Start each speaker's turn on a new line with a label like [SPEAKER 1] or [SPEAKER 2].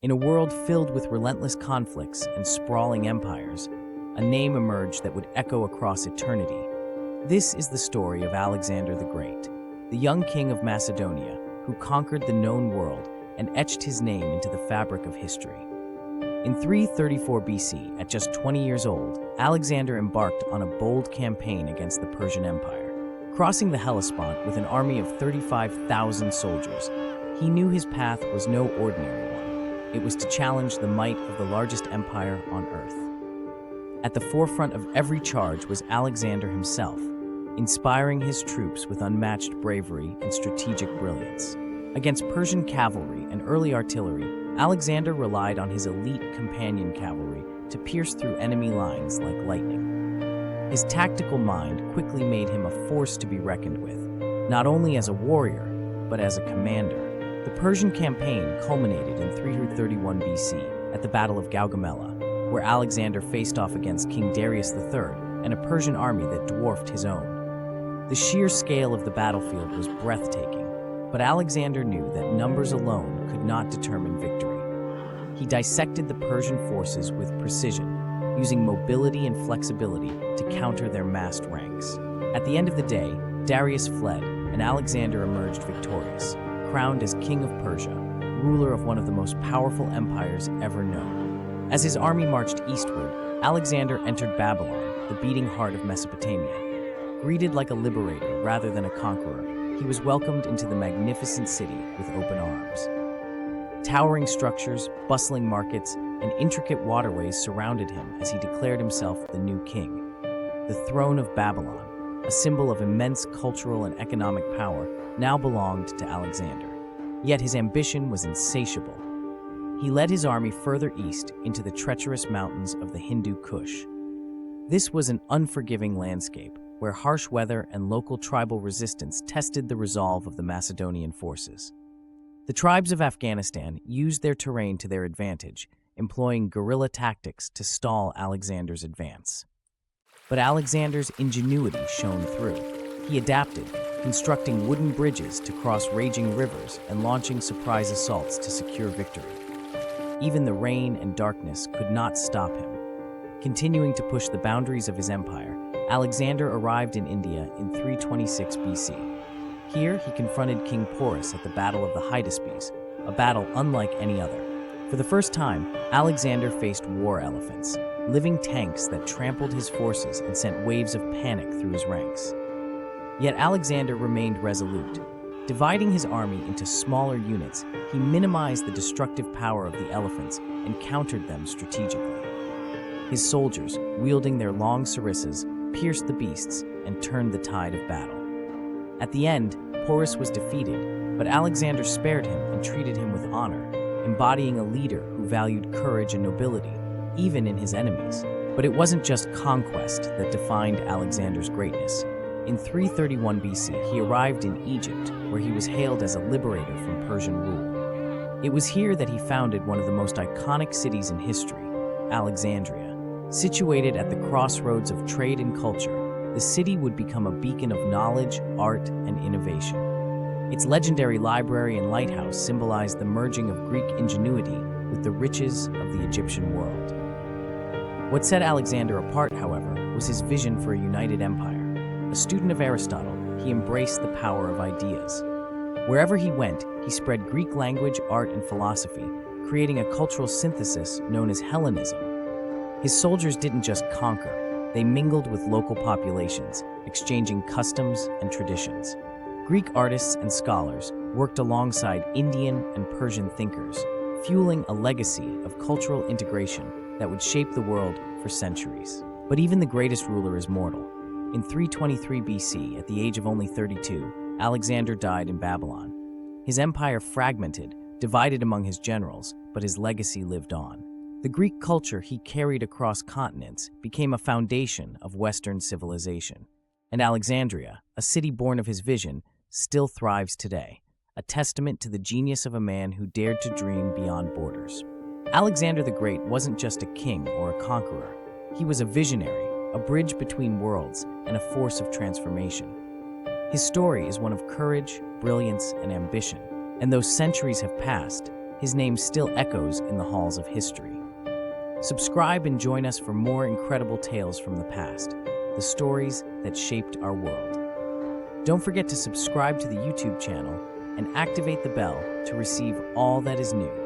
[SPEAKER 1] In a world filled with relentless conflicts and sprawling empires, a name emerged that would echo across eternity. This is the story of Alexander the Great, the young king of Macedonia who conquered the known world and etched his name into the fabric of history. In 334 BC, at just 20 years old, Alexander embarked on a bold campaign against the Persian Empire. Crossing the Hellespont with an army of 35,000 soldiers, he knew his path was no ordinary one. It was to challenge the might of the largest empire on earth. At the forefront of every charge was Alexander himself, inspiring his troops with unmatched bravery and strategic brilliance. Against Persian cavalry and early artillery, Alexander relied on his elite companion cavalry to pierce through enemy lines like lightning. His tactical mind quickly made him a force to be reckoned with, not only as a warrior, but as a commander. The Persian campaign culminated in 331 BC at the Battle of Gaugamela, where Alexander faced off against King Darius III and a Persian army that dwarfed his own. The sheer scale of the battlefield was breathtaking, but Alexander knew that numbers alone could not determine victory. He dissected the Persian forces with precision, using mobility and flexibility to counter their massed ranks. At the end of the day, Darius fled, and Alexander emerged victorious, crowned as King of Persia, ruler of one of the most powerful empires ever known. As his army marched eastward, Alexander entered Babylon, the beating heart of Mesopotamia. Greeted like a liberator rather than a conqueror, he was welcomed into the magnificent city with open arms. Towering structures, bustling markets, and intricate waterways surrounded him as he declared himself the new king. The throne of Babylon, a symbol of immense cultural and economic power, now belonged to Alexander. Yet his ambition was insatiable. He led his army further east into the treacherous mountains of the Hindu Kush. This was an unforgiving landscape, where harsh weather and local tribal resistance tested the resolve of the Macedonian forces. The tribes of Afghanistan used their terrain to their advantage, employing guerrilla tactics to stall Alexander's advance. But Alexander's ingenuity shone through. He adapted, constructing wooden bridges to cross raging rivers and launching surprise assaults to secure victory. Even the rain and darkness could not stop him. Continuing to push the boundaries of his empire, Alexander arrived in India in 326 BC. Here, he confronted King Porus at the Battle of the Hydaspes, a battle unlike any other. For the first time, Alexander faced war elephants, living tanks that trampled his forces and sent waves of panic through his ranks. Yet Alexander remained resolute. Dividing his army into smaller units, he minimized the destructive power of the elephants and countered them strategically. His soldiers, wielding their long sarissas, pierced the beasts and turned the tide of battle. At the end, Porus was defeated, but Alexander spared him and treated him with honor, embodying a leader who valued courage and nobility, even in his enemies. But it wasn't just conquest that defined Alexander's greatness. In 331 BC, he arrived in Egypt, where he was hailed as a liberator from Persian rule. It was here that he founded one of the most iconic cities in history, Alexandria. Situated at the crossroads of trade and culture, the city would become a beacon of knowledge, art, and innovation. Its legendary library and lighthouse symbolized the merging of Greek ingenuity with the riches of the Egyptian world. What set Alexander apart, however, was his vision for a united empire. A student of Aristotle, he embraced the power of ideas. Wherever he went, he spread Greek language, art, and philosophy, creating a cultural synthesis known as Hellenism. His soldiers didn't just conquer, they mingled with local populations, exchanging customs and traditions. Greek artists and scholars worked alongside Indian and Persian thinkers, fueling a legacy of cultural integration that would shape the world for centuries. But even the greatest ruler is mortal. In 323 BC, at the age of only 32, Alexander died in Babylon. His empire fragmented, divided among his generals, but his legacy lived on. The Greek culture he carried across continents became a foundation of Western civilization. And Alexandria, a city born of his vision, still thrives today, a testament to the genius of a man who dared to dream beyond borders. Alexander the Great wasn't just a king or a conqueror. He was a visionary, a bridge between worlds, and a force of transformation. His story is one of courage, brilliance, and ambition. And though centuries have passed, his name still echoes in the halls of history. Subscribe and join us for more incredible tales from the past, the stories that shaped our world. Don't forget to subscribe to the YouTube channel and activate the bell to receive all that is new.